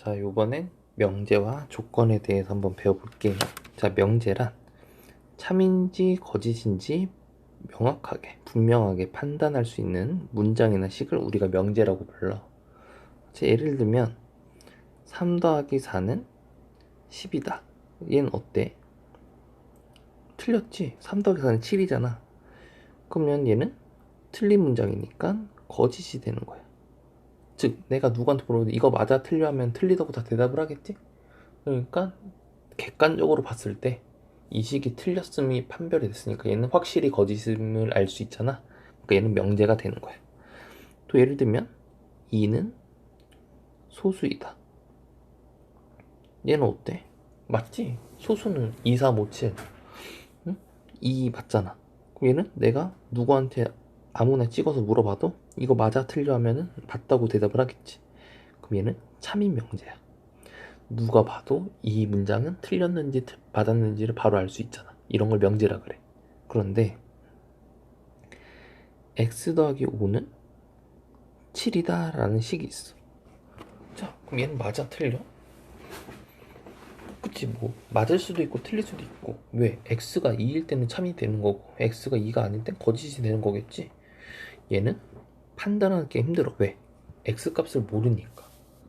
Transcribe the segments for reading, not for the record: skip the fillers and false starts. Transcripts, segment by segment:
자, 요번엔 명제와 조건에 대해서 한번 배워볼게요. 자, 명제란 참인지 거짓인지 명확하게, 분명하게 판단할 수 있는 문장이나 식을 우리가 명제라고 불러. 자, 예를 들면 3 더하기 4는 10이다. 얘는 어때? 틀렸지? 3 더하기 4는 7이잖아. 그러면 얘는 틀린 문장이니까 거짓이 되는 거야. 즉, 내가 누구한테 물어보는데 이거 맞아 틀려 하면 틀리다고 다 대답을 하겠지? 그러니까 객관적으로 봤을 때 이 식이 틀렸음이 판별이 됐으니까 얘는 확실히 거짓임을 알 수 있잖아. 그러니까 얘는 명제가 되는 거야. 또 예를 들면 2는 소수이다. 얘는 어때? 맞지? 소수는 2, 3, 5, 7 응? 2 맞잖아. 그럼 얘는 내가 누구한테 아무나 찍어서 물어봐도 이거 맞아 틀려 하면은 맞다고 대답을 하겠지. 그럼 얘는 참인 명제야. 누가 봐도 이 문장은 틀렸는지 맞았는지를 바로 알 수 있잖아. 이런 걸 명제라 그래. 그런데 x 더하기 5는 7이다 라는 식이 있어. 자, 그럼 얘는 맞아 틀려? 그치, 뭐 맞을 수도 있고 틀릴 수도 있고. 왜? x가 2일 때는 참이 되는 거고 x가 2가 아닐 땐 거짓이 되는 거겠지. 얘는 판단하기 힘들어. 왜? x 값을 모르니까.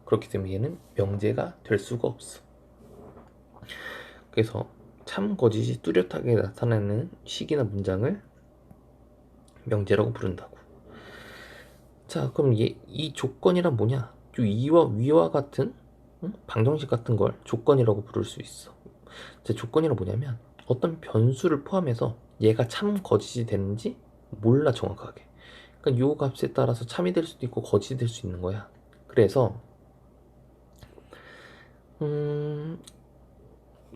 그렇기 때문에 얘는 명제가 될 수가 없어. 그래서 참 거짓이 뚜렷하게 나타나는 식이나 문장을 명제라고 부른다고. 자, 그럼 이 조건이란 뭐냐? 이와 위와 같은 방정식 같은 걸 조건이라고 부를 수 있어. 자, 조건이란 뭐냐면 어떤 변수를 포함해서 얘가 참 거짓이 되는지 몰라 정확하게. 그러니까 요 값에 따라서 참이 될 수도 있고 거짓이 될 수 있는 거야. 그래서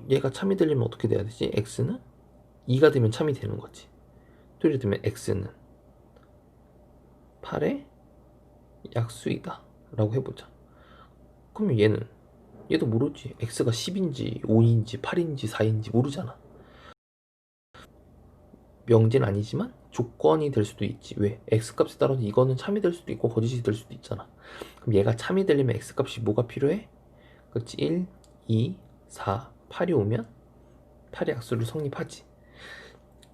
얘가 참이 되려면 어떻게 돼야 되지? x는 2가 되면 참이 되는 거지. 또 예를 들면 x는 8의 약수이다 라고 해보자. 그러면 얘도 모르지. x가 10인지 5인지 8인지 4인지 모르잖아. 명제는 아니지만 조건이 될 수도 있지. 왜? x값에 따라서 이거는 참이 될 수도 있고 거짓이 될 수도 있잖아. 그럼 얘가 참이 되려면 x값이 뭐가 필요해? 그렇지. 1, 2, 4, 8이 오면 8의 약수를 성립하지.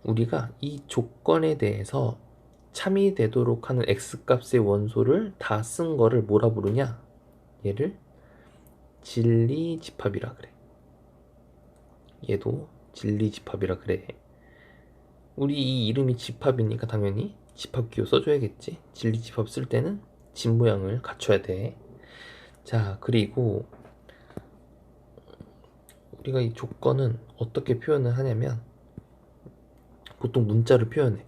우리가 이 조건에 대해서 참이 되도록 하는 x값의 원소를 다 쓴 거를 뭐라 부르냐? 얘를 진리집합이라 그래. 얘도 진리집합이라 그래. 우리 이 이름이 집합이니까 당연히 집합기호 써줘야겠지. 진리집합 쓸 때는 집 모양을 갖춰야 돼. 자, 그리고 우리가 이 조건은 어떻게 표현을 하냐면 보통 문자를 표현해.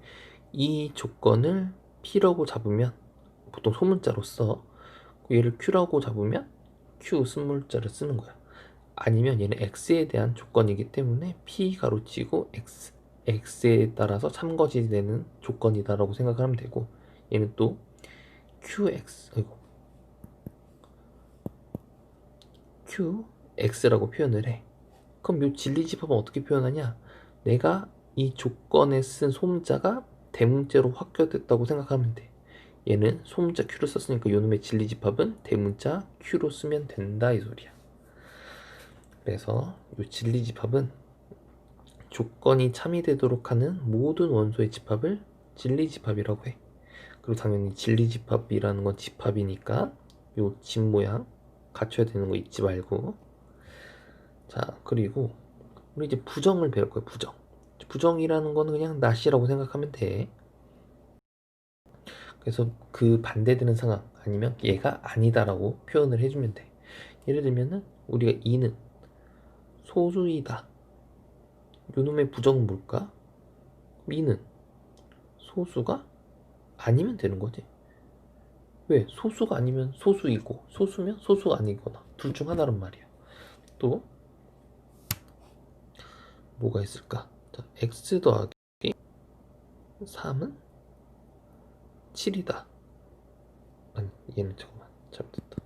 이 조건을 P라고 잡으면 보통 소문자로 써. 얘를 Q라고 잡으면 Q 쓴물자를 쓰는 거야. 아니면 얘는 X에 대한 조건이기 때문에 P 가로치고 X, X에 따라서 참거짓이 되는 조건이다라고 생각하면 되고, 얘는 또 QX라고 표현을 해. 그럼 이 진리집합은 어떻게 표현하냐? 내가 이 조건에 쓴 소문자가 대문자로 확교됐다고 생각하면 돼. 얘는 소문자 Q로 썼으니까 요놈의 진리집합은 대문자 Q로 쓰면 된다 이 소리야. 그래서 이 진리집합은 조건이 참이되도록 하는 모든 원소의 집합을 진리집합이라고 해. 그리고 당연히 진리집합이라는 건 집합이니까 요 집 모양 갖춰야 되는 거 잊지 말고. 자, 그리고 우리 이제 부정을 배울 거야. 부정이라는 거는 그냥 낫이라고 생각하면 돼. 그래서 그 반대되는 상황 아니면 얘가 아니다라고 표현을 해주면 돼. 예를 들면은 우리가 2는 소수이다. 요놈의 부정은 뭘까? 2는 소수가 아니면 되는 거지. 왜? 소수가 아니면 소수이고 소수면 소수가 아니거나 둘 중 하나란 말이야. 또 뭐가 있을까? 자, x 더하기 3은 7이다. 아니, 얘는 잠깐만 잘못했다.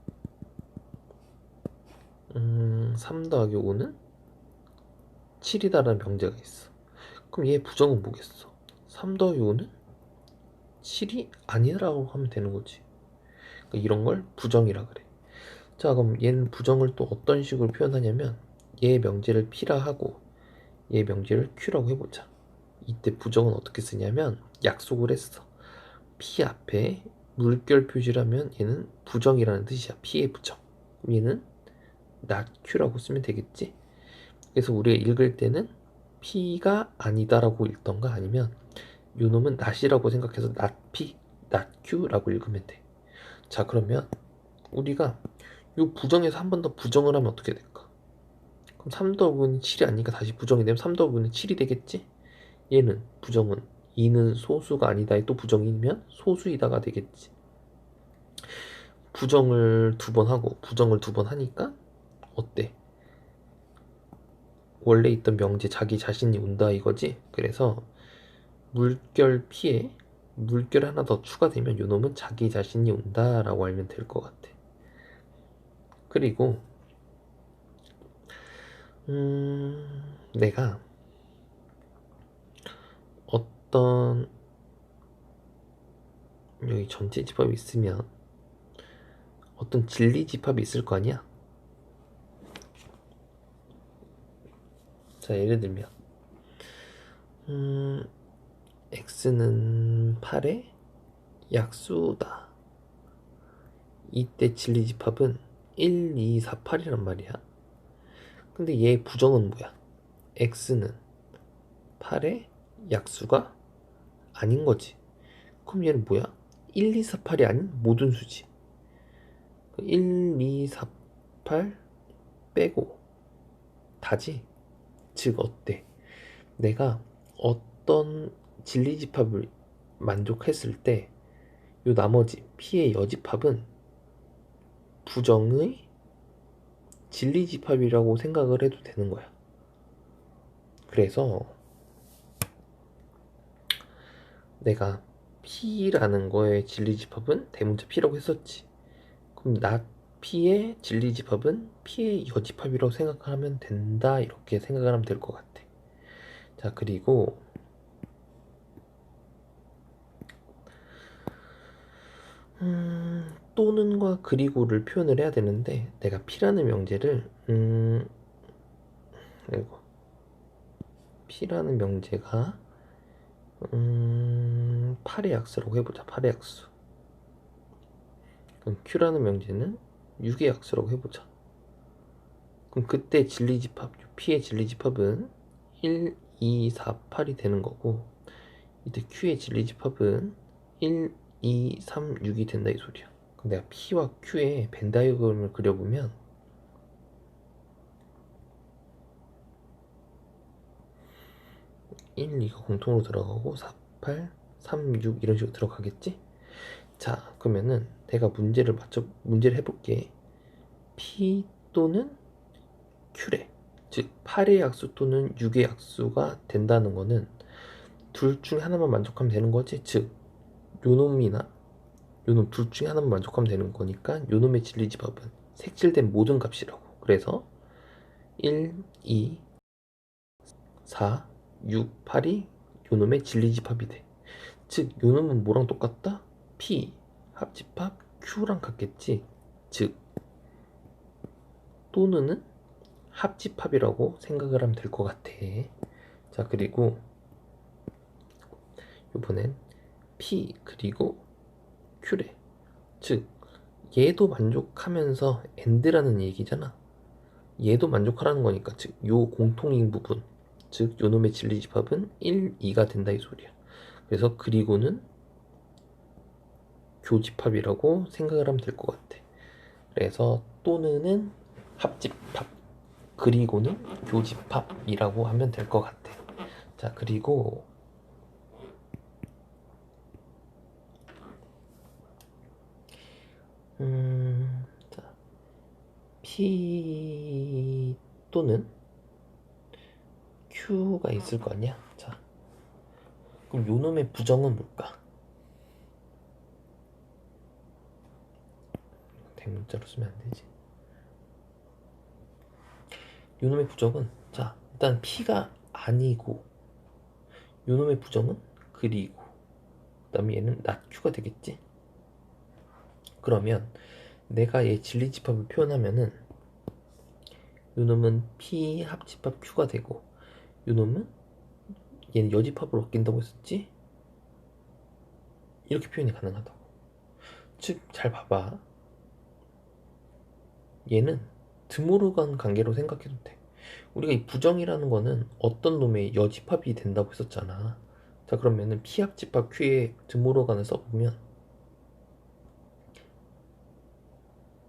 3 더하기 5는 7이다라는 명제가 있어. 그럼 얘 부정은 뭐겠어? 3 더하기 5는 7이 아니라고 하면 되는 거지. 그러니까 이런 걸 부정이라 그래. 자, 그럼 얘는 부정을 또 어떤 식으로 표현하냐면 얘 명제를 P라 하고 얘 명제를 Q라고 해보자. 이때 부정은 어떻게 쓰냐면 약속을 했어. P 앞에 물결 표시라면 얘는 부정이라는 뜻이야. P의 부정. 그럼 얘는 not Q라고 쓰면 되겠지. 그래서 우리가 읽을 때는 P가 아니다라고 읽던가 아니면 요놈은 not이라고 생각해서 not P, not Q라고 읽으면 돼. 자, 그러면 우리가 요 부정에서 한 번 더 부정을 하면 어떻게 될까? 그럼 3더분이 7이 아니니까 다시 부정이 되면 3더분은 7이 되겠지? 얘는 부정은 2는 소수가 아니다에 또 부정이면 소수이다가 되겠지. 부정을 두 번 하고 부정을 두 번 하니까 어때? 원래 있던 명제 자기 자신이 운다 이거지? 그래서 물결 P에 물결 하나 더 추가되면 요놈은 자기 자신이 운다 라고 알면 될 것 같아. 그리고 내가 어떤 여기 전체 집합이 있으면 어떤 진리 집합이 있을 거 아니야? 자, 예를 들면 x는 8의 약수다. 이때 진리 집합은 1, 2, 4, 8이란 말이야. 근데 얘 부정은 뭐야? x는 8의 약수가 아닌 거지. 그럼 얘는 뭐야? 1, 2, 4, 8이 아닌 모든 수지. 1, 2, 4, 8 빼고 다지. 즉 어때? 내가 어떤 진리집합을 만족했을 때 요 나머지 P의 여집합은 부정의 진리집합이라고 생각을 해도 되는 거야. 그래서 내가 P라는 거의 진리집합은 대문자 P라고 했었지. 그럼 not P의 진리집합은 P의 여집합이라고 생각하면 된다. 이렇게 생각을 하면 될 것 같아. 자, 그리고 또는과 그리고를 표현을 해야 되는데 내가 P라는 명제를 그리고 P라는 명제가 8의 약수라고 해보자. 8의 약수. 그럼 Q라는 명제는 6의 약수라고 해보자. 그럼 그때 진리집합, P의 진리집합은 1, 2, 4, 8이 되는 거고 이때 Q의 진리집합은 1, 2, 3, 6이 된다 이 소리야. 그럼 내가 P와 Q의 벤 다이어그램을 그려보면 1, 2가 공통으로 들어가고 4, 8, 3, 6 이런 식으로 들어가겠지? 자, 그러면은 내가 문제를 해볼게. P 또는 Q래. 즉 8의 약수 또는 6의 약수가 된다는 거는 둘 중에 하나만 만족하면 되는 거지. 즉 요놈이나 요놈 둘 중에 하나만 만족하면 되는 거니까 요놈의 진리집합은 색칠된 모든 값이라고. 그래서 1, 2, 4, 6, 8이 요놈의 진리집합이 돼. 즉 요놈은 뭐랑 똑같다? P 합집합 Q랑 같겠지. 즉 또는 합집합이라고 생각을 하면 될 것 같아. 자, 그리고 이번엔 P 그리고 Q래. 즉 얘도 만족하면서 AND라는 얘기잖아. 얘도 만족하라는 거니까 즉 요 공통인 부분 즉 요놈의 진리집합은 1, 2가 된다 이 소리야. 그래서 그리고는 교집합이라고 생각을 하면 될 것 같아. 그래서 또는은 합집합 그리고는 교집합이라고 하면 될 것 같아. 자, 그리고 자, P 또는 Q가 있을 거 아니야? 자, 그럼 요놈의 부정은 뭘까? 대문자로 쓰면 안 되지. 요놈의 부정은 자, 일단 P가 아니고 요놈의 부정은 그리고 그 다음에 얘는 not Q가 되겠지? 그러면 내가 얘 진리집합을 표현하면은 요놈은 P 합집합 Q가 되고 요놈은 얘는 여집합을 얻긴다고 했었지? 이렇게 표현이 가능하다고. 즉 잘 봐봐. 얘는 드모르간 관계로 생각해도 돼. 우리가 이 부정이라는 거는 어떤 놈의 여집합이 된다고 했었잖아. 자, 그러면은 P 합집합 Q에 드모르간을 써보면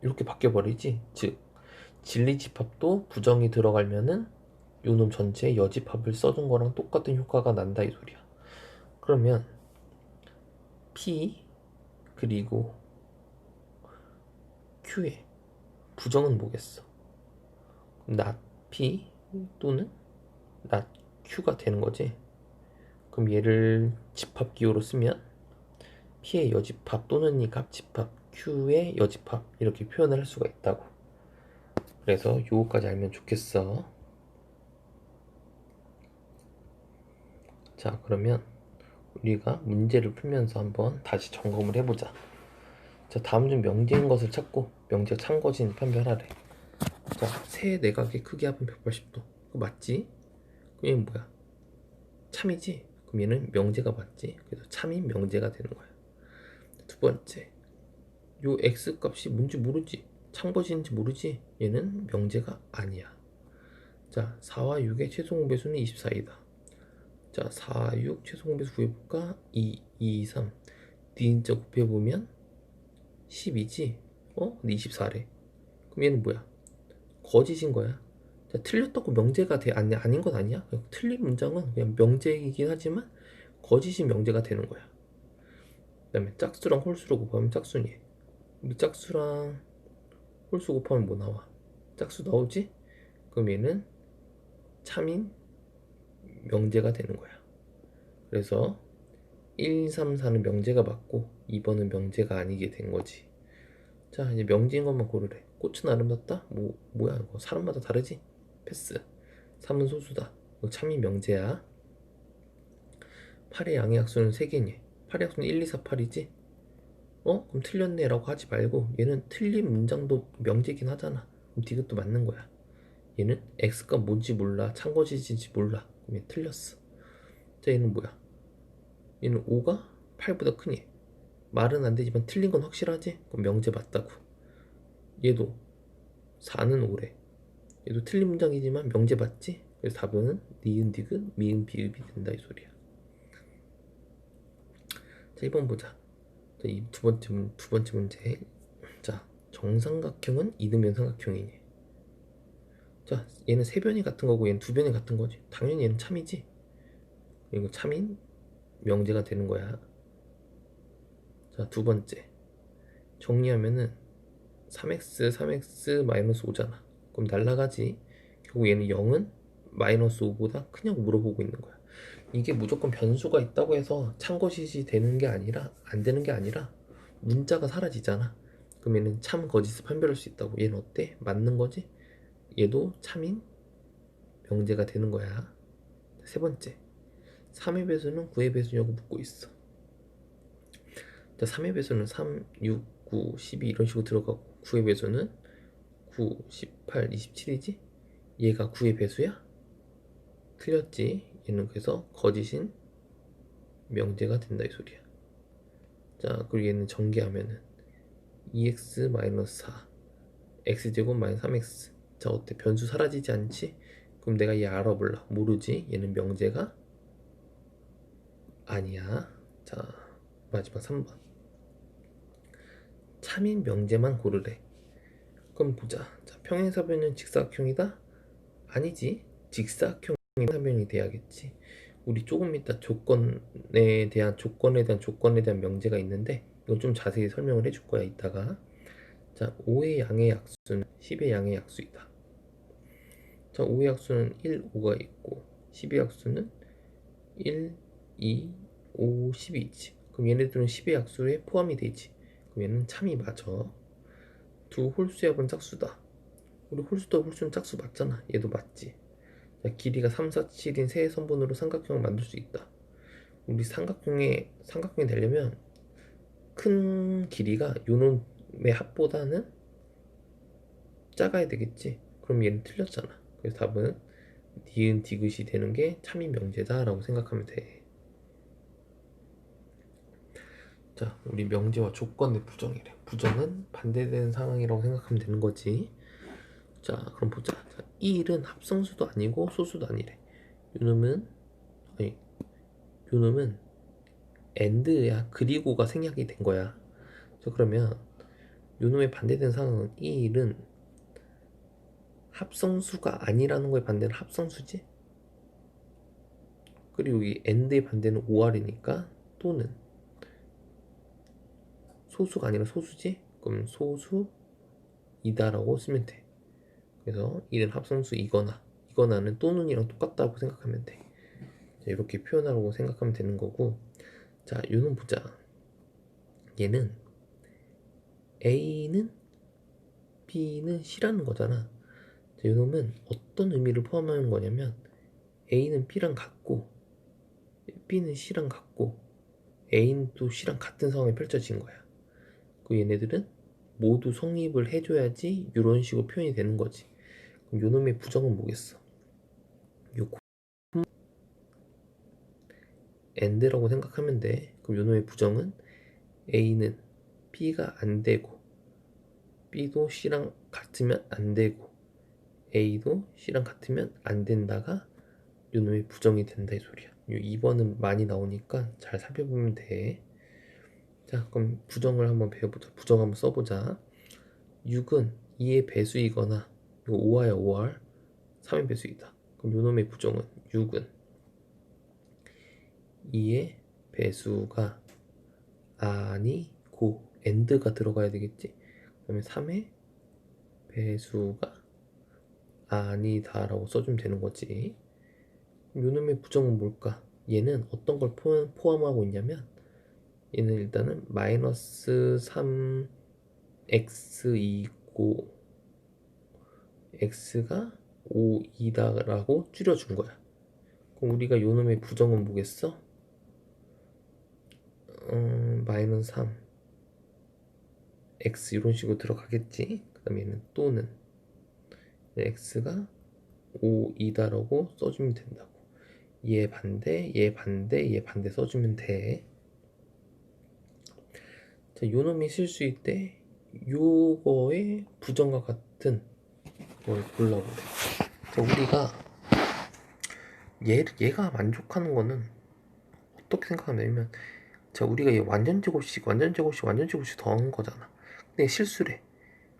이렇게 바뀌어버리지. 즉 진리집합도 부정이 들어가면은 요놈 전체에 여집합을 써준 거랑 똑같은 효과가 난다 이 소리야. 그러면 P 그리고 Q의 부정은 뭐겠어? not P 또는 not Q가 되는 거지. 그럼 얘를 집합기호로 쓰면 P의 여집합 또는 이 값집합 Q의 여집합 이렇게 표현을 할 수가 있다고. 그래서 요거까지 알면 좋겠어. 자, 그러면 우리가 문제를 풀면서 한번 다시 점검을 해보자. 자, 다음 중 명제인 것을 찾고 명제가 참거진 판별하래. 자, 세 내각의 크기 합은 180도. 그거 맞지? 그럼 얘는 뭐야? 참이지? 그럼 얘는 명제가 맞지? 그래서 참인 명제가 되는 거야. 두 번째, 요 x 값이 뭔지 모르지? 참거진인지 모르지? 얘는 명제가 아니야. 자, 4와 6의 최소 공배수는 24이다. 자, 4, 6 최소 공배수 구해볼까? 2, 2, 3 니은자 곱해보면 10이지? 근데 24래. 그럼 얘는 뭐야? 거짓인 거야. 자, 틀렸다고 명제가 아닌 건 아니야. 그냥 틀린 문장은 그냥 명제이긴 하지만 거짓인 명제가 되는 거야. 그 다음에 짝수랑 홀수로 곱하면 짝수니. 우리 짝수랑 홀수 곱하면 뭐 나와? 짝수 나오지? 그럼 얘는 참인 명제가 되는 거야. 그래서 1, 3, 4는 명제가 맞고 2번은 명제가 아니게 된 거지. 자, 이제 명제인 것만 고르래. 꽃은 아름답다? 뭐야 이거 사람마다 다르지? 패스. 3은 소수다. 이거 참인 명제야. 8의 양의 약수는 3개니. 8의 약수는 1, 2, 4, 8이지? 그럼 틀렸네 라고 하지 말고 얘는 틀린 문장도 명제긴 하잖아. 그럼 디귿도 맞는 거야. 얘는 x가 뭔지 몰라, 참거짓인지 몰라. 그럼 얘 틀렸어. 자, 얘는 뭐야? 얘는 5가 8보다 크니. 말은 안 되지만 틀린 건 확실하지? 그럼 명제 맞다고. 얘도 4는 5래. 얘도 틀린 문장이지만 명제 맞지? 그래서 답은 니은 디귿 미은 비읍이 된다 이 소리야. 자, 2번 보자. 자, 이 두 번째 문제. 자, 정삼각형은 이등변 삼각형이니. 자, 얘는 세 변이 같은 거고 얘는 두 변이 같은 거지. 당연히 얘는 참이지. 이거 참인 명제가 되는 거야. 자, 두 번째 정리하면은 3x 3x 마이너스 5잖아. 그럼 날라가지. 결국 얘는 0은 마이너스 5보다 크냐고 물어보고 있는 거야. 이게 무조건 변수가 있다고 해서 참거짓이 되는 게 아니라 안 되는 게 아니라 문자가 사라지잖아. 그럼 얘는 참 거짓을 판별할 수 있다고. 얘는 어때? 맞는 거지? 얘도 참인 명제가 되는 거야. 세 번째 3의 배수는 9의 배수냐고 묻고 있어. 자, 3의 배수는 3, 6, 9, 12 이런 식으로 들어가고 9의 배수는 9, 18, 27이지? 얘가 9의 배수야? 틀렸지? 얘는 그래서 거짓인 명제가 된다 이 소리야. 자, 그리고 얘는 전개하면은 2x-4 x제곱 마이너스 3x. 자, 어때? 변수 사라지지 않지? 그럼 내가 얘 알아볼라. 모르지? 얘는 명제가 아니야. 자, 마지막 3번 참인 명제만 고르래. 그럼 보자. 자, 평행사변은 직사각형이다? 아니지. 직사각형이 사변이 돼야겠지. 우리 조금 이따 조건에 대한 명제가 있는데 이건 좀 자세히 설명을 해줄 거야 이따가. 자, 5의 양의 약수는 10의 양의 약수이다. 자, 5의 약수는 1, 5가 있고 10의 약수는 1, 2, 5, 10이 있지. 그럼 얘네들은 10의 약수에 포함이 되지. 그럼 얘는 참이 맞아. 두 홀수의 합은 짝수다. 우리 홀수도 홀수는 짝수 맞잖아. 얘도 맞지. 자, 길이가 3, 4, 7인 세 선분으로 삼각형을 만들 수 있다. 우리 삼각형이 되려면 큰 길이가 요놈 합보다는 작아야 되겠지. 그럼 얘는 틀렸잖아. 그래서 답은 니은 디귿이 되는 게 참이 명제다 라고 생각하면 돼. 자, 우리 명제와 조건의 부정이래. 부정은 반대되는 상황이라고 생각하면 되는 거지. 자, 그럼 보자. 자, 이 일은 합성수도 아니고 소수도 아니래. 요놈은 and야 그리고가 생략이 된 거야. 자, 그러면 요놈의 반대되는 상황은 이 일은 합성수가 아니라는 거에 반대는 합성수지. 그리고 이 and의 반대는 or이니까 또는 소수가 아니라 소수지? 그럼 소수이다라고 쓰면 돼. 그래서 이는 합성수이거나는 또는이랑 똑같다고 생각하면 돼. 자, 이렇게 표현하라고 생각하면 되는 거고. 자, 요놈 보자. 얘는 A는 B는 C라는 거잖아. 자, 요놈은 어떤 의미를 포함하는 거냐면 A는 B랑 같고 B는 C랑 같고 A는 또 C랑 같은 상황이 펼쳐진 거야. 그 얘네들은 모두 성립을 해줘야지 이런 식으로 표현이 되는 거지. 그럼 요놈의 부정은 뭐겠어? 요 and라고 생각하면 돼. 그럼 요놈의 부정은 A는 B가 안 되고 B도 C랑 같으면 안 되고 A도 C랑 같으면 안 된다가 요놈의 부정이 된다 이 소리야. 요 2번은 많이 나오니까 잘 살펴보면 돼. 자, 그럼 부정을 한번 배워보자. 부정 한번 써보자. 6은 2의 배수이거나 이거 5화야 5할 3의 배수이다. 그럼 요놈의 부정은 6은 2의 배수가 아니고 and가 들어가야 되겠지. 그 다음에 3의 배수가 아니다 라고 써주면 되는 거지. 요놈의 부정은 뭘까? 얘는 어떤 걸 포함하고 있냐면 얘는 일단은 마이너스 3x이고 x가 5이다 라고 줄여준 거야. 그럼 우리가 요놈의 부정은 뭐겠어? 마이너스 3 x 이런 식으로 들어가겠지. 그 다음에 얘는 또는 x가 5이다 라고 써주면 된다고. 얘 반대, 얘 반대, 얘 반대 써주면 돼. 자, 요놈이 실수일 때 요거의 부정과 같은 걸 골라보래. 자, 우리가 얘가 만족하는 거는 어떻게 생각하냐면, 자, 우리가 얘 완전제곱식 더한 거잖아. 근데 실수래.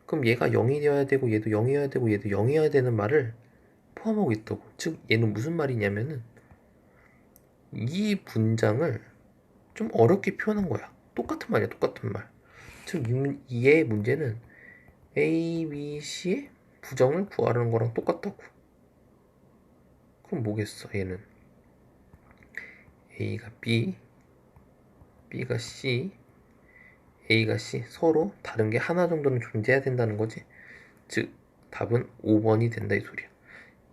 그럼 얘가 0이 되어야 되고 얘도 0이어야 되고 얘도 0이어야 되는 말을 포함하고 있다고. 즉 얘는 무슨 말이냐면은 이 문장을 좀 어렵게 표현한 거야. 똑같은 말이야, 똑같은 말. 즉 얘의 문제는 A, B, C의 부정을 구하라는 거랑 똑같다고. 그럼 뭐겠어? 얘는 A가 B, B가 C, A가 C 서로 다른 게 하나 정도는 존재해야 된다는 거지. 즉 답은 5번이 된다 이 소리야.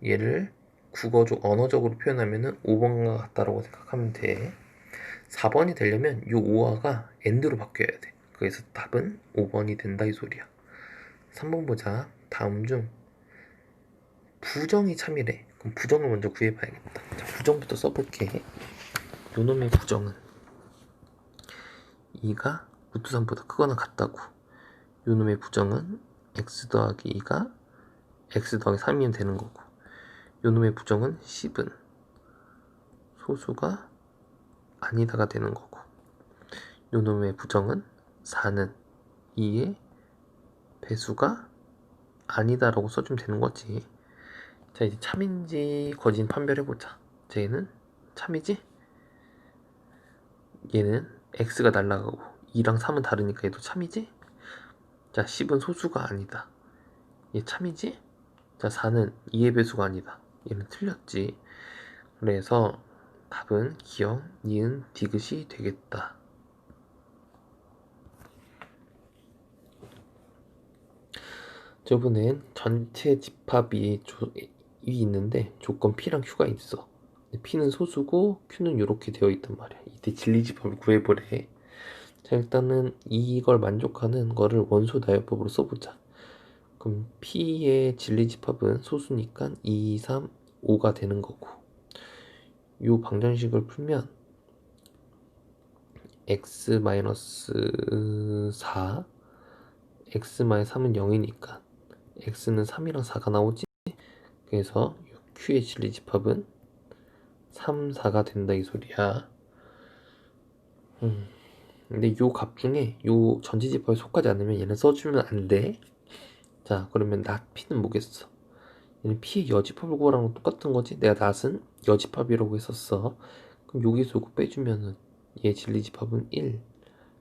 얘를 국어적 언어적으로 표현하면은 5번과 같다라고 생각하면 돼. 4번이 되려면 이 5화가 and로 바뀌어야 돼. 그래서 답은 5번이 된다 이 소리야. 3번 보자. 다음 중 부정이 참이래. 그럼 부정을 먼저 구해봐야겠다. 자, 부정부터 써볼게. 요놈의 부정은 2가 루트 3보다 크거나 같다고. 요놈의 부정은 x 더하기 2가 x 더하기 3이면 되는 거고. 요놈의 부정은 10은 소수가 아니다가 되는 거고. 요놈의 부정은 4는 2의 배수가 아니다라고 써주면 되는 거지. 자, 이제 참인지 거진 판별해보자. 쟤는 참이지? 얘는 x가 날라가고 2랑 3은 다르니까 얘도 참이지? 자, 10은 소수가 아니다. 얘 참이지? 자, 4는 2의 배수가 아니다. 얘는 틀렸지. 그래서 답은 기억, 니은, 디귿이 되겠다. 저번엔 전체 집합이 있는데 조건 P랑 Q가 있어. P는 소수고 Q는 이렇게 되어 있단 말이야. 이때 진리집합을 구해보래. 자, 일단은 이걸 만족하는 거를 원소 나열법으로 써보자. 그럼 P의 진리집합은 소수니까 2, 3, 5가 되는 거고, 요 방정식을 풀면 x-4, x-3은 0이니까 x는 3이랑 4가 나오지. 그래서 Q의 진리집합은 3, 4가 된다 이 소리야. 근데 요 값 중에 요 전지집합에 속하지 않으면 얘는 써주면 안 돼. 자, 그러면 낫 P는 뭐겠어? 얘는 P의 여집합을 구하라는 건 똑같은 거지. 내가 낫은 여집합이라고 했었어. 그럼 여기서 이거 빼주면은 얘 진리집합은 1,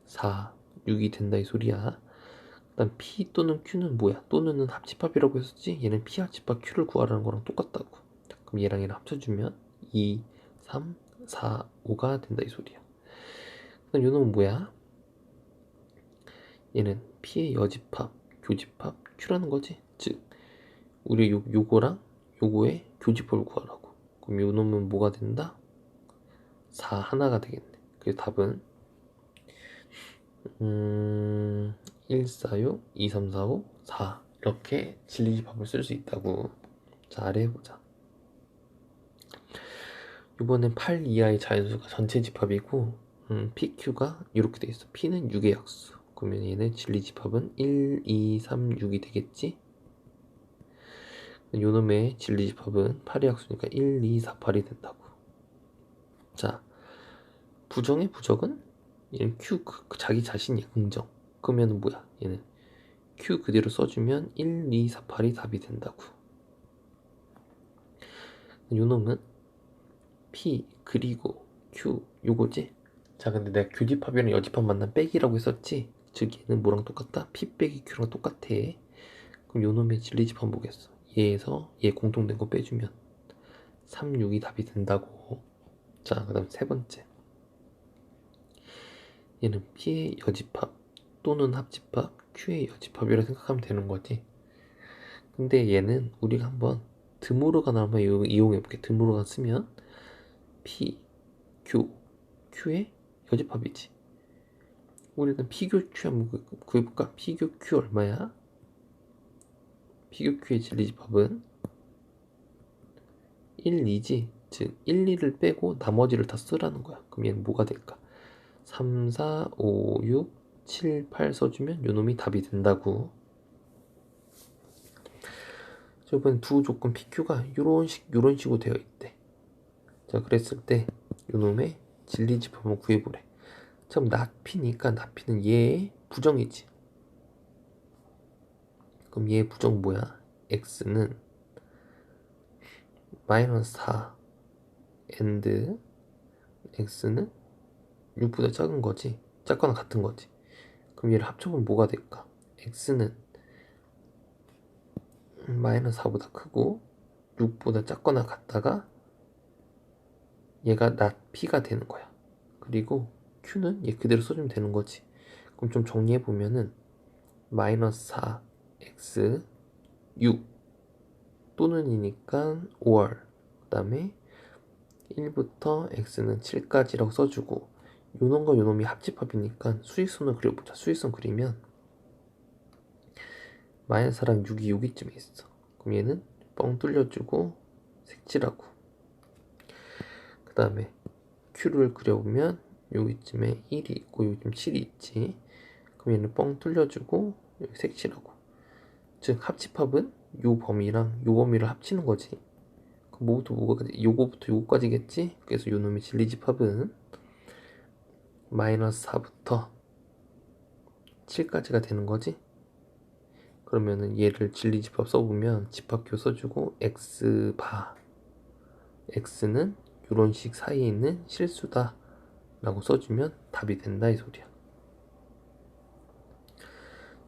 4, 6이 된다 이 소리야. 그다음 P 또는 Q는 뭐야? 또는은 합집합이라고 했었지. 얘는 P 합집합 Q를 구하라는 거랑 똑같다고. 그럼 얘랑 얘랑 합쳐주면 2, 3, 4, 5가 된다 이 소리야. 그럼 요 놈은 뭐야? 얘는 P의 여집합, 교집합 Q라는 거지. 즉 우리 요거랑 요거의 교집합을 구하라고. 그럼 요 놈은 뭐가 된다? 4 하나가 되겠네. 그래서 답은 1, 4, 6, 2, 3, 4, 5, 4 이렇게 진리집합을 쓸 수 있다고. 자, 아래 해보자. 이번엔 8 이하의 자연수가 전체 집합이고 PQ가 이렇게 돼 있어. P는 6의 약수. 그러면 얘는 진리집합은 1, 2, 3, 6이 되겠지? 요놈의 진리집합은 8의 약수니까 1, 2, 4, 8이 된다고. 자, 부정의 부적은 얘는 Q 자기 자신이야. 긍정. 그러면 뭐야? 얘는 Q 그대로 써주면 1, 2, 4, 8이 답이 된다고. 요놈은 P 그리고 Q 요거지? 자, 근데 내가 교집합이랑 여집합 만난 빼기라고 했었지? 즉 얘는 뭐랑 똑같다? P 빼기 Q랑 똑같아. 그럼 요놈의 진리집합 보겠어. 얘에서 얘 공통된 거 빼주면 3, 6이 답이 된다고. 자, 그 다음 세 번째. 얘는 P의 여집합 또는 합집합, Q의 여집합이라 생각하면 되는 거지. 근데 얘는 우리가 한번 드모르간 한번 이용해볼게. 드모르간 쓰면 P, Q, Q의 여집합이지. 우리는 P교 Q 한번 구해볼까? P교 Q 얼마야? P교 Q의 진리집합은 1, 2지. 즉 1, 2를 빼고 나머지를 다 쓰라는 거야. 그럼 얘는 뭐가 될까? 3, 4, 5, 6, 7, 8 써주면 요놈이 답이 된다고. 이번 두 조건 PQ가 요런 식으로 되어 있대. 자, 그랬을 때 요놈의 진리집합을 구해보래. 그럼 낫피니까 낫피는 얘의 부정이지. 그럼 얘의 부정 뭐야? x는 마이너스 4 and x는 6보다 작은 거지. 작거나 같은 거지. 그럼 얘를 합쳐보면 뭐가 될까? x는 마이너스 4보다 크고 6보다 작거나 같다가 얘가 낫피가 되는 거야. 그리고 q는 얘 그대로 써주면 되는 거지. 그럼 좀 정리해보면은 마이너스 4 x 6 또는이니까 5월 그 다음에 1부터 x는 7까지라고 써주고 요놈과 요놈이 합집합이니까 수직선을 그려보자. 수직선 그리면 마이너스 4랑 6이 여기쯤에 있어. 그럼 얘는 뻥 뚫려주고 색칠하고 그 다음에 q를 그려보면 여기쯤에 1이 있고 여기쯤 7이 있지. 그럼 얘는 뻥 뚫려주고 여기 색칠하고 즉 합집합은 요 범위랑 요 범위를 합치는 거지. 뭐부터 뭐가지? 요거부터 요거까지겠지? 그래서 요놈의 진리집합은 마이너스 4부터 7까지가 되는 거지. 그러면은 얘를 진리집합 써보면 집합교 써주고 x바 x는 요런 식 사이에 있는 실수다 라고 써주면 답이 된다 이 소리야.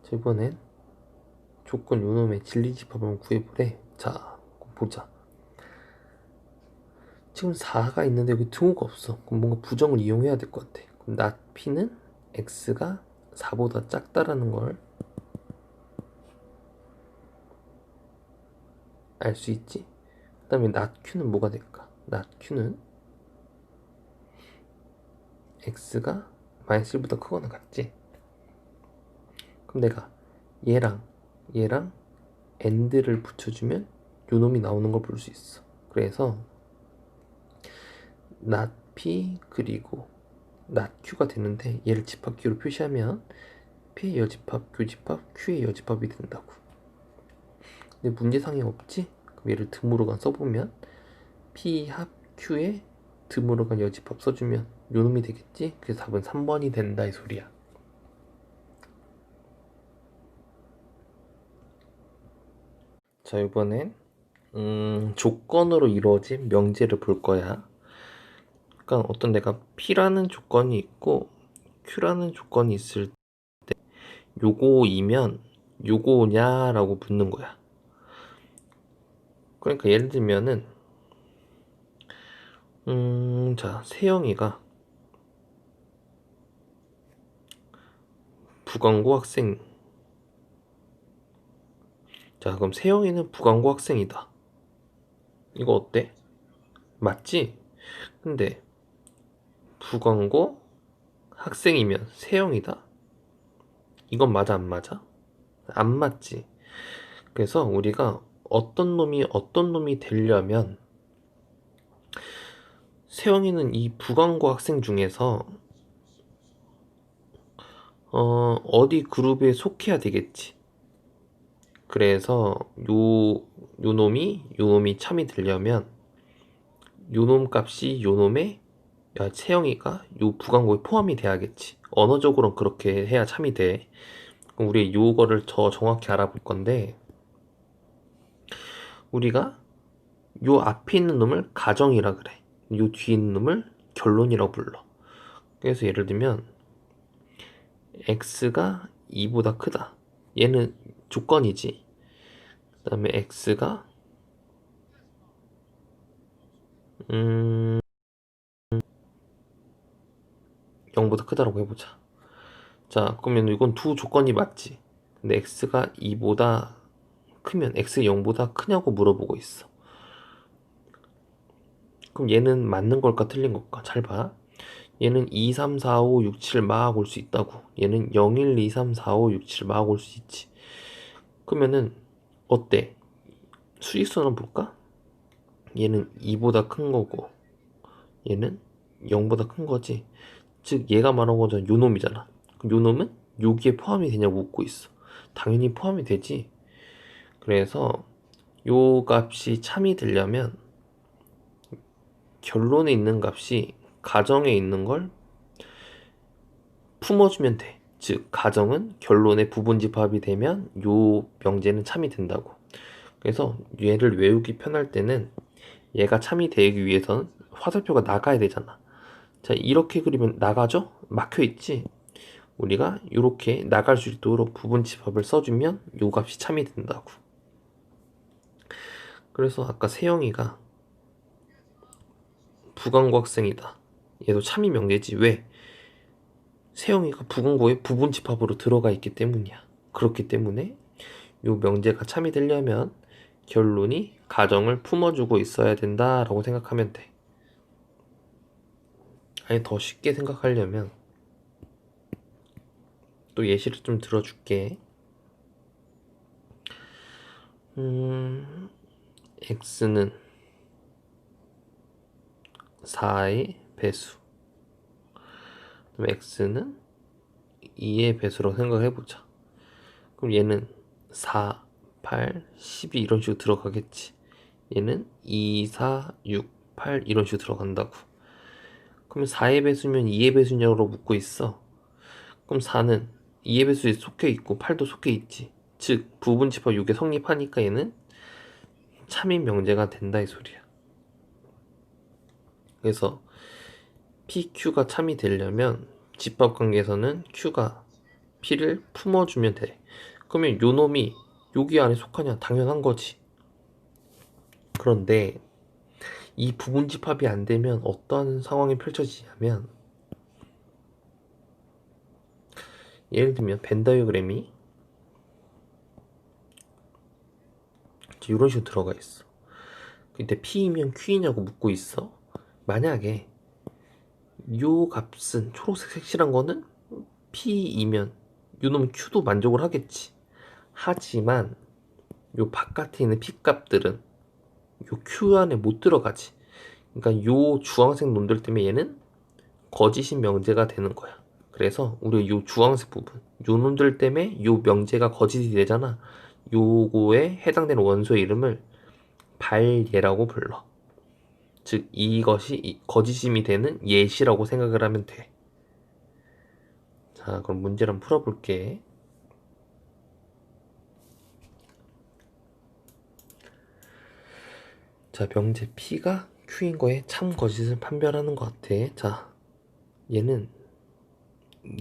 자, 이번엔 조건 요놈의 진리집합을 구해보래. 자, 보자. 지금 4가 있는데 여기 등호가 없어. 그럼 뭔가 부정을 이용해야 될 것 같아. 그럼 not p는 x가 4보다 작다라는 걸 알 수 있지. 그 다음에 not q는 뭐가 될까? not q는 x가 마이너스 1보다 크거나 같지? 그럼 내가 얘랑 AND를 붙여주면 요놈이 나오는 걸 볼 수 있어. 그래서 not P 그리고 not Q가 되는데 얘를 집합 Q로 표시하면 P의 여집합, 교집합, Q의 여집합이 된다고. 근데 문제상이 없지? 그럼 얘를 드물어간 써보면 P 합 Q의 드물어간 여집합 써주면 요놈이 되겠지? 그래서 답은 3번이 된다 이 소리야. 자, 이번엔 조건으로 이루어진 명제를 볼 거야. 그러니까 어떤 내가 P라는 조건이 있고 Q라는 조건이 있을 때 요거이면 요거냐라고 묻는 거야. 그러니까 예를 들면은 자, 세영이가 부광고 학생. 자, 그럼 세영이는 부광고 학생이다. 이거 어때? 맞지? 근데 부광고 학생이면 세영이다? 이건 맞아, 안 맞아? 안 맞지. 그래서 우리가 어떤 놈이 되려면 세영이는 이 부광고 학생 중에서 어디 그룹에 속해야 되겠지. 그래서 요 놈이 참이 되려면 요 놈 값이 요 놈의 세영이가 요 부광고에 포함이 돼야겠지. 언어적으로는 그렇게 해야 참이 돼. 그럼 우리 요거를 더 정확히 알아볼 건데 우리가 요 앞에 있는 놈을 가정이라 그래. 요 뒤에 있는 놈을 결론이라고 불러. 그래서 예를 들면 x가 2보다 크다. 얘는 조건이지. 그 다음에 x가 0보다 크다라고 해보자. 자, 그러면 이건 두 조건이 맞지. 근데 x가 2보다 크면 x 0보다 크냐고 물어보고 있어. 그럼 얘는 맞는 걸까 틀린 걸까? 잘 봐. 얘는 2, 3, 4, 5, 6, 7 막 올 수 있다고. 얘는 0, 1, 2, 3, 4, 5, 6, 7 막 올 수 있지. 그러면은 어때? 수직선을 볼까? 얘는 2보다 큰 거고 얘는 0보다 큰 거지. 즉 얘가 말한 거잖아. 요 놈이잖아. 그럼 요 놈은 여기에 포함이 되냐고 묻고 있어. 당연히 포함이 되지. 그래서 요 값이 참이 되려면 결론에 있는 값이 가정에 있는 걸 품어주면 돼. 즉 가정은 결론의 부분집합이 되면 요 명제는 참이 된다고. 그래서 얘를 외우기 편할 때는 얘가 참이 되기 위해서는 화살표가 나가야 되잖아. 자, 이렇게 그리면 나가죠? 막혀있지? 우리가 이렇게 나갈 수 있도록 부분집합을 써주면 요 값이 참이 된다고. 그래서 아까 세영이가 부광고 학생이다. 얘도 참이 명제지. 왜? 세영이가 부광고에 부분집합으로 들어가 있기 때문이야. 그렇기 때문에 요 명제가 참이 되려면 결론이 가정을 품어주고 있어야 된다라고 생각하면 돼. 아니, 더 쉽게 생각하려면 또 예시를 좀 들어줄게. x는 4의 배수, 그럼 x는 2의 배수라고 생각해보자. 그럼 얘는 4, 8, 12 이런 식으로 들어가겠지. 얘는 2, 4, 6, 8 이런 식으로 들어간다고. 그러면 4의 배수면 2의 배수냐고 묻고 있어. 그럼 4는 2의 배수에 속해 있고 8도 속해 있지. 즉 부분집합 6에 성립하니까 얘는 참인 명제가 된다 이 소리야. 그래서 PQ가 참이 되려면 집합관계에서는 Q가 P를 품어주면 돼. 그러면 요 놈이 여기 안에 속하냐? 당연한 거지. 그런데 이 부분집합이 안 되면 어떤 상황이 펼쳐지냐면 예를 들면 벤 다이어그램이 이런 식으로 들어가 있어. 근데 P이면 Q이냐고 묻고 있어. 만약에 요 값은 초록색 색칠한 거는 P이면 요놈 Q도 만족을 하겠지. 하지만 요 바깥에 있는 P 값들은 요 Q 안에 못 들어가지. 그러니까 요 주황색 놈들 때문에 얘는 거짓인 명제가 되는 거야. 그래서 우리 요 주황색 부분, 요 놈들 때문에 요 명제가 거짓이 되잖아. 요거에 해당되는 원소의 이름을 발예라고 불러. 즉 이것이 거짓임이 되는 예시라고 생각을 하면 돼. 자, 그럼 문제를 한번 풀어볼게. 자, 명제 P가 Q인 거에 참 거짓을 판별하는 것 같아. 자,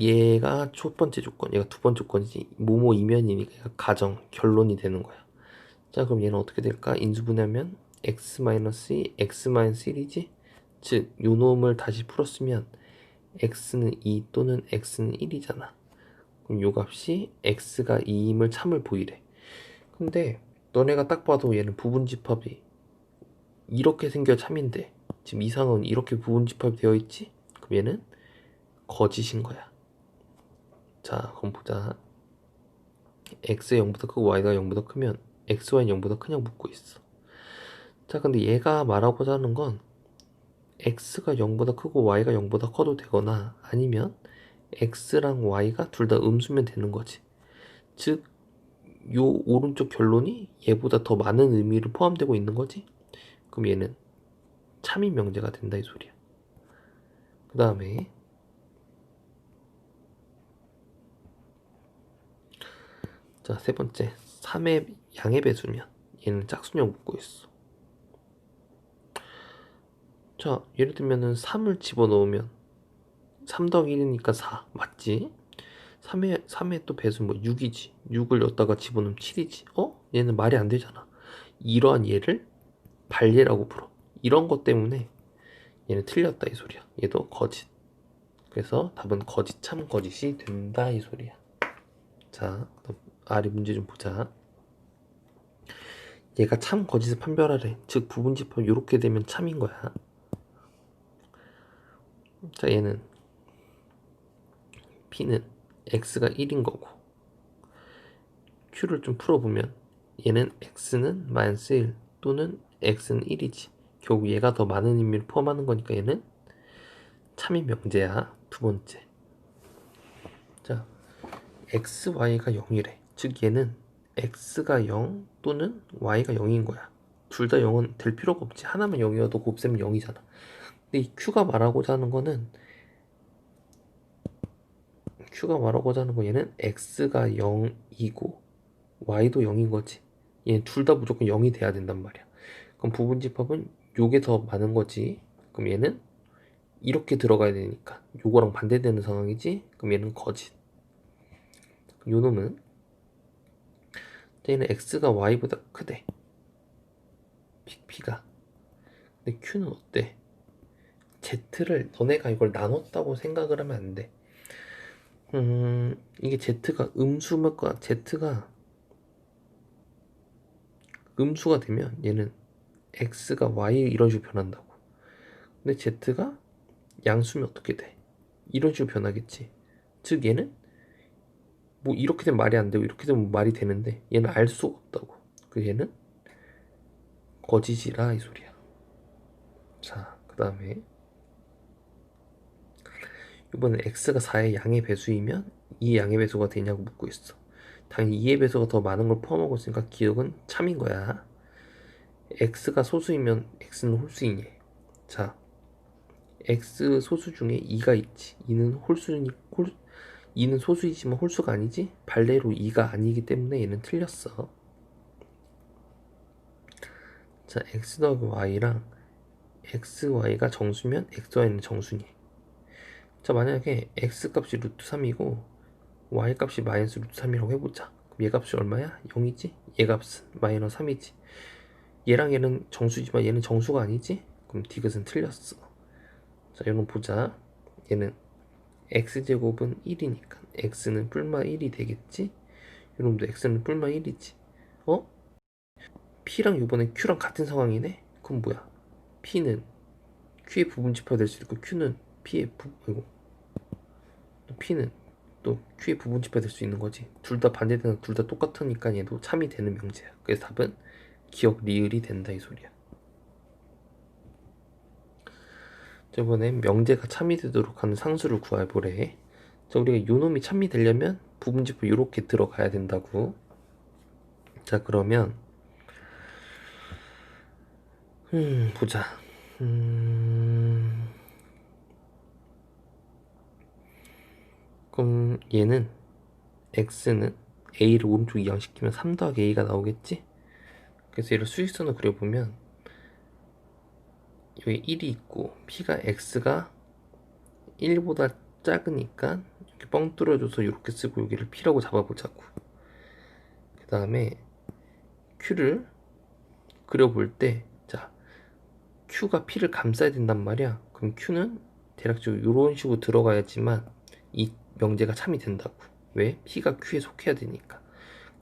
얘가 첫 번째 조건, 얘가 두 번째 조건이지. 뭐뭐 이면이니까 얘가 가정, 결론이 되는 거야. 자, 그럼 얘는 어떻게 될까? 인수분해하면 x-2, x-1이지? 즉, 요 놈을 다시 풀었으면 x는 2 또는 x는 1이잖아. 그럼 요 값이 x가 2임을 참을 보이래. 근데 너네가 딱 봐도 얘는 부분집합이 이렇게 생겨 참인데 지금 이상은 이렇게 부분집합이 되어 있지? 그럼 얘는 거짓인 거야. 자, 그럼 보자. x가 0보다 크고 y가 0보다 크면 x, y는 0보다 크냐고 묻고 있어. 자, 근데 얘가 말하고자 하는 건 x가 0보다 크고 y가 0보다 커도 되거나 아니면 x랑 y가 둘 다 음수면 되는 거지. 즉, 요 오른쪽 결론이 얘보다 더 많은 의미를 포함되고 있는 거지. 그럼 얘는 참인 명제가 된다 이 소리야. 그 다음에 자, 세 번째 3의 양의 배수면 얘는 짝수냐고 묻고 있어. 자, 예를 들면은 3을 집어넣으면 3 더하기 1이니까 4 맞지? 3의 또 배수 뭐 6이지. 6을 여기다가 집어넣으면 7이지. 얘는 말이 안 되잖아. 이러한 얘를 발예라고 불어. 이런 것 때문에 얘는 틀렸다 이 소리야. 얘도 거짓. 그래서 답은 거짓 참 거짓이 된다 이 소리야. 자, 아래 문제 좀 보자. 얘가 참 거짓을 판별하래. 즉 부분집합 이렇게 되면 참인 거야. 자, 얘는 P는 X가 1인 거고 Q를 좀 풀어보면 얘는 X는 -1 또는 X는 1이지. 결국 얘가 더 많은 의미를 포함하는 거니까 얘는 참인 명제야. 두 번째. 자, X, Y가 0이래. 즉 얘는 X가 0 또는 Y가 0인 거야. 둘 다 0은 될 필요가 없지. 하나만 0이어도 곱셈은 0이잖아. 근데 이 Q가 말하고자 하는 거는 얘는 X가 0이고 Y도 0인 거지. 얘는 둘 다 무조건 0이 돼야 된단 말이야. 그럼 부분집합은 요게 더 많은 거지. 그럼 얘는 이렇게 들어가야 되니까 요거랑 반대되는 상황이지. 그럼 얘는 거짓. 요 놈은 얘는 X가 Y보다 크대. P가. 근데 Q는 어때? Z를 너네가 이걸 나눴다고 생각을 하면 안 돼. 이게 Z가 음수가 Z가 음수가 되면 얘는 X가 Y 이런 식으로 변한다고. 근데 Z가 양수면 어떻게 돼? 이런 식으로 변하겠지. 즉 얘는 뭐 이렇게 되면 말이 안 되고 이렇게 되면 말이 되는데 얘는 알 수가 없다고. 그 얘는 거짓이라 이 소리야. 자, 그 다음에 이번엔 x가 4의 양의 배수이면 2의 양의 배수가 되냐고 묻고 있어. 당연히 2의 배수가 더 많은 걸 포함하고 있으니까 기억은 참인 거야. x가 소수이면 x는 홀수이니. 자, x 소수 중에 2가 있지. 2는 소수이지만 홀수가 아니지. 발레로 2가 아니기 때문에 얘는 틀렸어. 자, x 더하기 y랑 x, y가 정수면 x, y는 정수니. 자, 만약에 x 값이 루트 3이고 y 값이 마이너스 루트 3이라고 해보자. 그럼 얘 값이 얼마야? 0이지? 얘 값은 마이너스 3이지. 얘랑 얘는 정수지만 얘는 정수가 아니지? 그럼 디귿은 틀렸어. 자, 이런 보자. 얘는 x제곱은 1이니까 x는 뿔마 1이 되겠지? 이놈도 x는 뿔마 1이지. P랑 이번에 Q랑 같은 상황이네? 그럼 뭐야? P는 Q의 부분집합이 될 수 있고 Q는 아이고, 또 P는 또 Q의 부분집합이 될 수 있는 거지. 둘 다 반대되는 둘 다 똑같으니까 얘도 참이 되는 명제야. 그래서 답은 기억 리을이 된다 이 소리야. 저번엔 명제가 참이 되도록 하는 상수를 구해보래. 자, 우리가 요놈이 참이 되려면 부분집합 이렇게 들어가야 된다고. 자, 그러면 보자. 그럼 얘는 x는 a를 오른쪽 이항시키면 3 더하기 a가 나오겠지? 그래서 얘를 수직선으로 그려보면 여기 1이 있고 p가 x가 1보다 작으니까 이렇게 뻥 뚫어줘서 이렇게 쓰고 여기를 p라고 잡아보자고. 그 다음에 q를 그려볼 때 자, q가 p를 감싸야 된단 말이야. 그럼 q는 대략적으로 이런 식으로 들어가야지만 이 명제가 참이 된다고. 왜? p가 q에 속해야 되니까.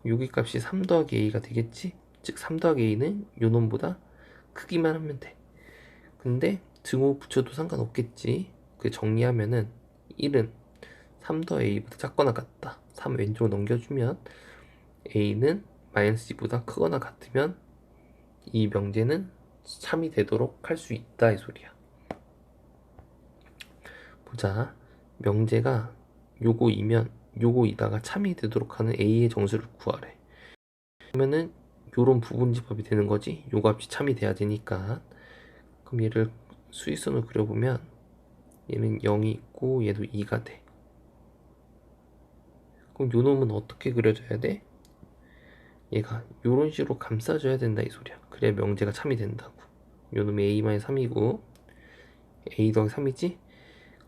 여기 값이 3 더하기 a가 되겠지? 즉 3 더하기 a는 요 놈보다 크기만 하면 돼. 근데 등호 붙여도 상관없겠지. 그 정리하면은 1은 3 더하기 a보다 작거나 같다. 3 왼쪽으로 넘겨주면 a는 마이너스 2보다 크거나 같으면 이 명제는 참이 되도록 할 수 있다 이 소리야. 보자. 명제가 요거이면 요거이다가 참이 되도록 하는 a의 정수를 구하래. 그러면은 요런 부분집합이 되는 거지. 요 값이 참이 돼야 되니까. 그럼 얘를 수직선으로 그려보면 얘는 0이 있고 얘도 2가 돼. 그럼 요 놈은 어떻게 그려줘야 돼? 얘가 요런 식으로 감싸줘야 된다 이 소리야. 그래야 명제가 참이 된다고. 요 놈이 a-3이고 a 더하기 3이지?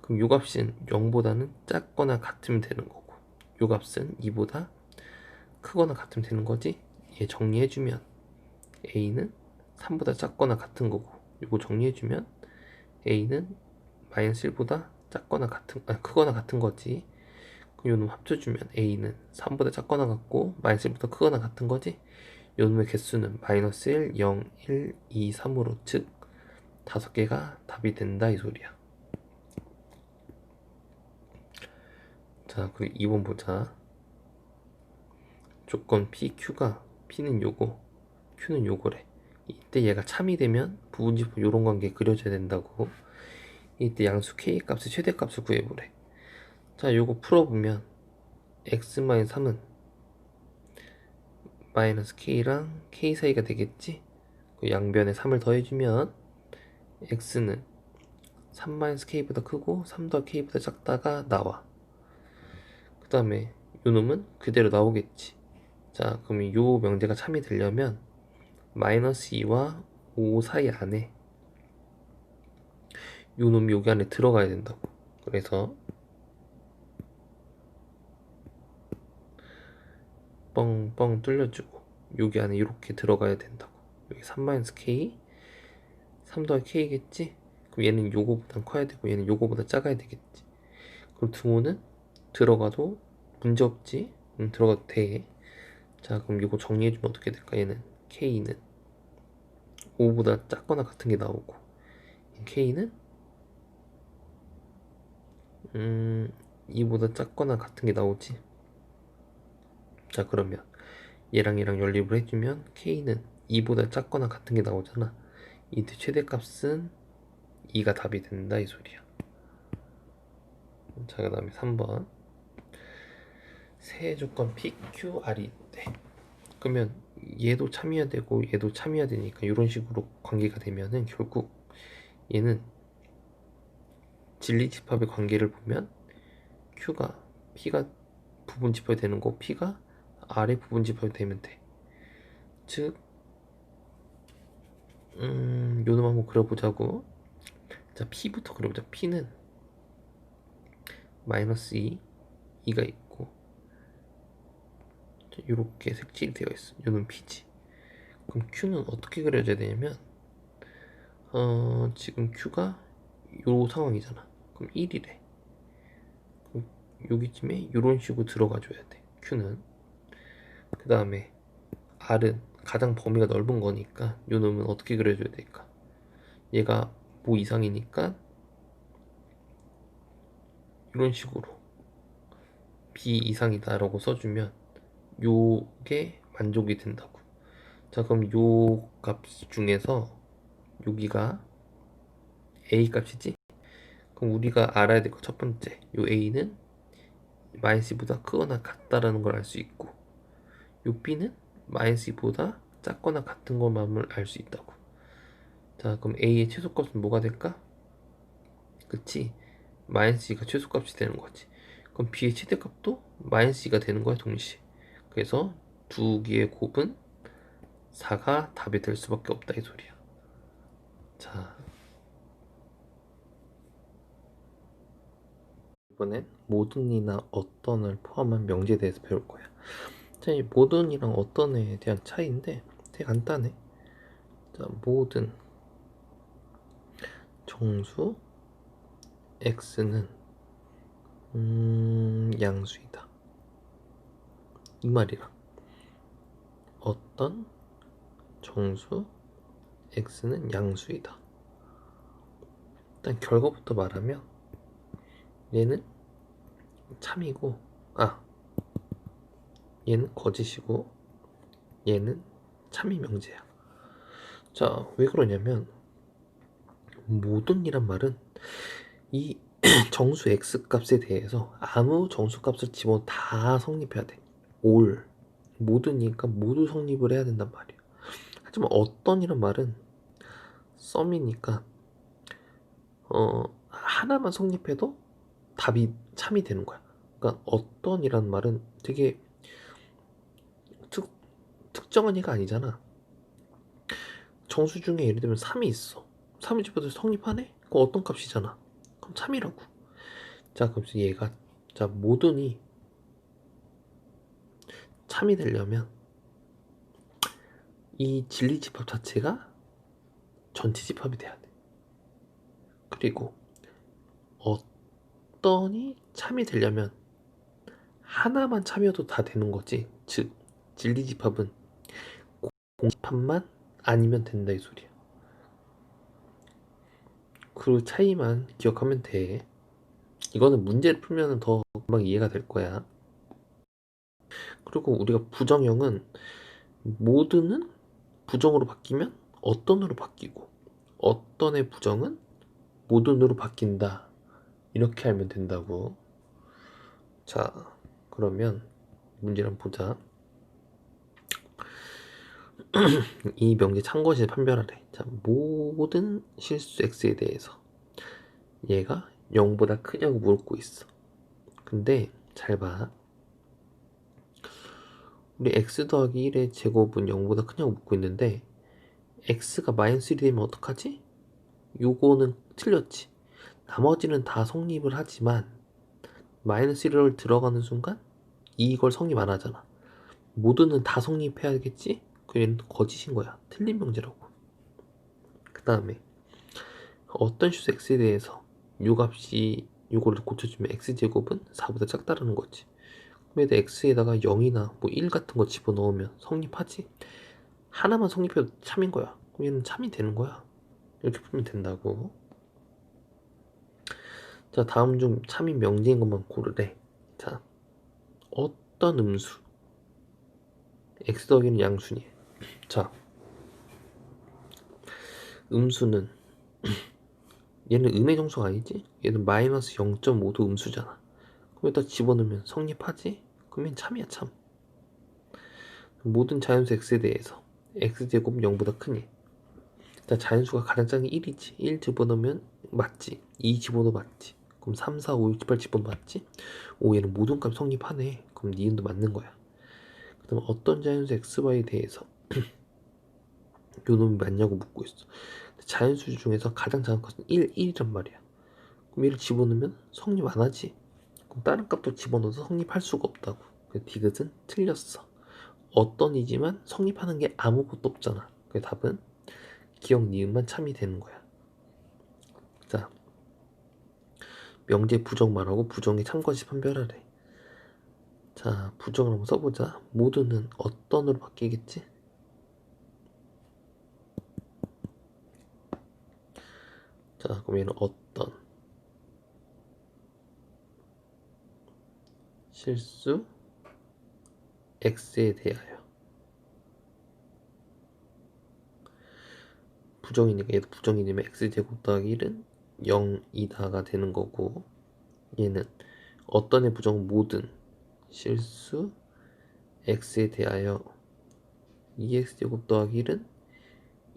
그럼 요 값은 0보다는 작거나 같으면 되는 거고 요 값은 2보다 크거나 같으면 되는 거지. 얘 정리해주면 a는 3보다 작거나 같은 거고 요거 정리해주면 a는 마이너스 1보다 작거나 같은 크거나 같은 거지. 그럼 요놈 합쳐주면 a는 3보다 작거나 같고 마이너스 1보다 크거나 같은 거지. 요놈의 개수는 마이너스 1, 0, 1, 2, 3으로 즉 5개가 답이 된다 이 소리야. 자, 그리고 2번 보자. 조건 PQ가 P는 요거, Q는 요거래. 이때 얘가 참이 되면 부분집합 요런 관계 그려줘야 된다고. 이때 양수 K 값의 최대값을 구해보래. 자, 요거 풀어보면 x-3은 마이너스 K랑 K 사이가 되겠지? 그 양변에 3을 더해주면 x는 3-K보다 크고 3 더하기 K보다 작다가 나와. 그 다음에 요 놈은 그대로 나오겠지. 자, 그럼 요 명제가 참이 되려면 마이너스 2와 5 사이 안에 요 놈이 여기 안에 들어가야 된다고. 그래서 뻥뻥 뚫려주고 여기 안에 이렇게 들어가야 된다고. 여기 3-K 3 더하기 K겠지? 그럼 얘는 요거보단 커야 되고 얘는 요거보다 작아야 되겠지. 그럼 등호는 들어가도 문제없지? 들어가도 돼. 자, 그럼 이거 정리해주면 어떻게 될까? 얘는 K는 5보다 작거나 같은 게 나오고 K는 2보다 작거나 같은 게 나오지. 자, 그러면 얘랑 얘랑 연립을 해주면 K는 2보다 작거나 같은 게 나오잖아. 이때 최대값은 2가 답이 된다 이 소리야. 자, 그 다음에 3번 세 조건 PQR이 있대. 그러면 얘도 참여해야 되고 얘도 참여해야 되니까 이런 식으로 관계가 되면은 결국 얘는 진리집합의 관계를 보면 Q가 P가 부분집합이 되는 거 P가 R의 부분집합이 되면 돼. 즉 요놈 한번 그려보자고. 자, P부터 그려보자. P는 마이너스 2가 있고 이렇게 색칠이 되어 있어. 요놈 P지. 그럼 Q는 어떻게 그려져야 되냐면 지금 Q가 요 상황이잖아. 그럼 1이래. 그럼 여기쯤에 요런 식으로 들어가줘야 돼. Q는. 그 다음에 R은 가장 범위가 넓은 거니까 요 놈은 어떻게 그려줘야 될까? 얘가 뭐 이상이니까 이런 식으로 b 이상이다 라고 써주면 요게 만족이 된다고. 자, 그럼 요 값 중에서 여기가 a 값이지? 그럼 우리가 알아야 될 거 첫 번째, 요 a는 마이너스 보다 크거나 같다라는 걸 알 수 있고, 요 b는 마이너스 보다 작거나 같은 것만을 알 수 있다고. 자, 그럼 a의 최소값은 뭐가 될까? 그치? 마이너스 2가 최소값이 되는 거지. 그럼 b의 최대값도 마이너스 2가 되는 거야, 동시에. 그래서 두 개의 곱은 4가 답이 될 수밖에 없다, 이 소리야. 자, 이번엔 모든이나 어떤을 포함한 명제에 대해서 배울 거야. 자, 이 모든이랑 어떤에 대한 차이인데 되게 간단해. 자, 모든 정수 x는 양수이다, 이 말이랑, 어떤 정수 x는 양수이다. 일단 결과부터 말하면 얘는 참이고, 얘는 거짓이고, 얘는 참이 명제야. 자, 왜 그러냐면 모든이란 말은 이 정수 x 값에 대해서 아무 정수 값을 집어넣어 다 성립해야 돼. 올 모든이니까 모두 성립을 해야 된단 말이야. 하지만 어떤이란 말은 썸이니까 하나만 성립해도 답이 참이 되는 거야. 그러니까 어떤이란 말은 되게 특정한 얘가 아니잖아. 정수 중에 예를 들면 3이 있어. 3을 집어도 성립하네? 그거 어떤 값이잖아. 그럼 참이라고. 자, 그럼 얘가, 자, 모든이 참이 되려면 이 진리집합 자체가 전체집합이 돼야 돼. 그리고 어떤이 참이 되려면 하나만 참여도 다 되는 거지. 즉 진리집합은 공집합만 아니면 된다, 이 소리야. 그 차이만 기억하면 돼. 이거는 문제를 풀면 더 금방 이해가 될 거야. 그리고 우리가 부정형은 모든은 부정으로 바뀌면 어떤으로 바뀌고, 어떤의 부정은 모든으로 바뀐다, 이렇게 알면 된다고. 자, 그러면 문제를 한번 보자. 이 명제 참고시 판별하래. 자, 모든 실수 x에 대해서 얘가 0보다 크냐고 물고 있어. 근데 잘 봐. 우리 x 더하기 1의 제곱은 0보다 크냐고 묻고 있는데 x가 마이너스 1이 되면 어떡하지? 요거는 틀렸지. 나머지는 다 성립을 하지만 마이너스 1을 들어가는 순간 이걸 성립 안 하잖아. 모두는 다 성립해야겠지? 그얘는 거짓인 거야. 틀린 명제라고. 그 다음에 어떤 슈 x에 대해서 요 값이 요거를 고쳐주면 x제곱은 4보다 작다라는 거지. 그럼 x에다가 0이나 뭐 1 같은 거 집어넣으면 성립하지? 하나만 성립해도 참인 거야. 그럼 얘는 참이 되는 거야. 이렇게 풀면 된다고. 자, 다음 중 참인 명제인 것만 고르래. 자, 어떤 음수 x 더하기는 양수니. 자, 음수는 얘는 음의 정수가 아니지? 얘는 마이너스 0.5도 음수잖아. 그럼 여기다 집어넣으면 성립하지? 그러면 참이야, 참. 모든 자연수 x에 대해서 x제곱 0보다 크니. 자, 자연수가 가장 작은 게 1이지. 1 집어넣으면 맞지. 2 집어넣어 맞지. 그럼 3, 4, 5, 6, 7, 8 집어넣어 맞지? 오, 얘는 모든 값 성립하네. 그럼 니은도 맞는 거야. 그 다음 어떤 자연수 xy에 대해서 요 놈이 맞냐고 묻고 있어. 자연수 중에서 가장 작은 값은 1, 1이란 말이야. 그럼 얘를 집어넣으면 성립 안 하지. 그럼 다른 값도 집어넣어서 성립할 수가 없다고. 그 디귿은 틀렸어. 어떤이지만 성립하는 게 아무것도 없잖아. 그 답은 기억 니은만 참이 되는 거야. 자, 명제 부정 말하고 부정의 참고시 판별하래. 자, 부정을 한번 써보자. 모두는 어떤으로 바뀌겠지? 자, 그럼 얘는 어떤. 실수 x에 대하여. 부정이니까 얘도 부정이니면 x제곱 더하기 1은 0이다가 되는 거고, 얘는 어떤 의 부정은 모든 실수 x에 대하여 2x제곱 더하기 1은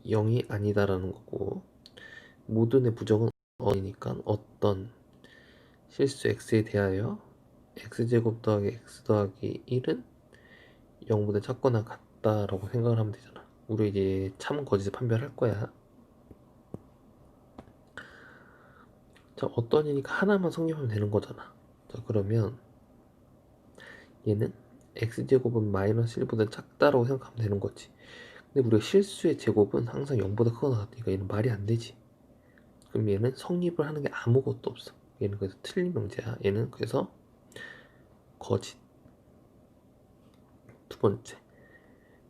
0이 아니다라는 거고, 모든의 부정은 어니까 어떤 실수 x에 대하여 x제곱 더하기 x 더하기 1은 0보다 작거나 같다라고 생각을 하면 되잖아. 우리 이제 참 거짓을 판별할 거야. 자, 어떤 이니까 하나만 성립하면 되는 거잖아. 자, 그러면 얘는 x제곱은 마이너스 1보다 작다라고 생각하면 되는 거지. 근데 우리가 실수의 제곱은 항상 0보다 크거나 같으니까 얘는 말이 안 되지. 그럼 얘는 성립을 하는 게 아무것도 없어. 얘는 그래서 틀린 명제야. 얘는 그래서 거짓. 두 번째,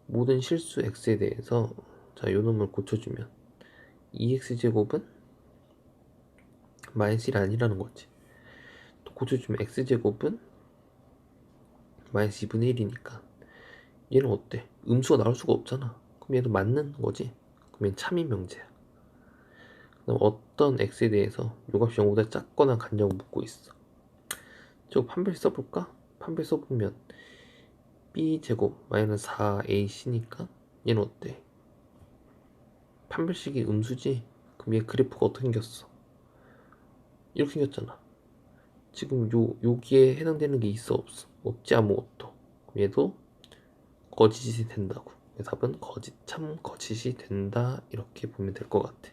모든 실수 x에 대해서 자, 요 놈을 고쳐주면 2x제곱은 마이너스 1이 아니라는 거지. 또 고쳐주면 x제곱은 마이너스 2분의 1이니까 얘는 어때? 음수가 나올 수가 없잖아. 그럼 얘도 맞는 거지. 그럼 얘는 참인 명제야. 그럼 어떤 x에 대해서 요 값이 0보다 작거나 같냐고 묻고 있어. 저거 판별 써볼까? 판별 써보면 b제곱 마이너스 4ac니까 얘는 어때? 판별식이 음수지? 그럼 얘 그래프가 어떻게 생겼어? 이렇게 생겼잖아. 지금 여기에 해당되는 게 있어 없어? 없지 아무것도. 그럼 얘도 거짓이 된다고. 답은 거짓, 참 거짓이 된다, 이렇게 보면 될 것 같아.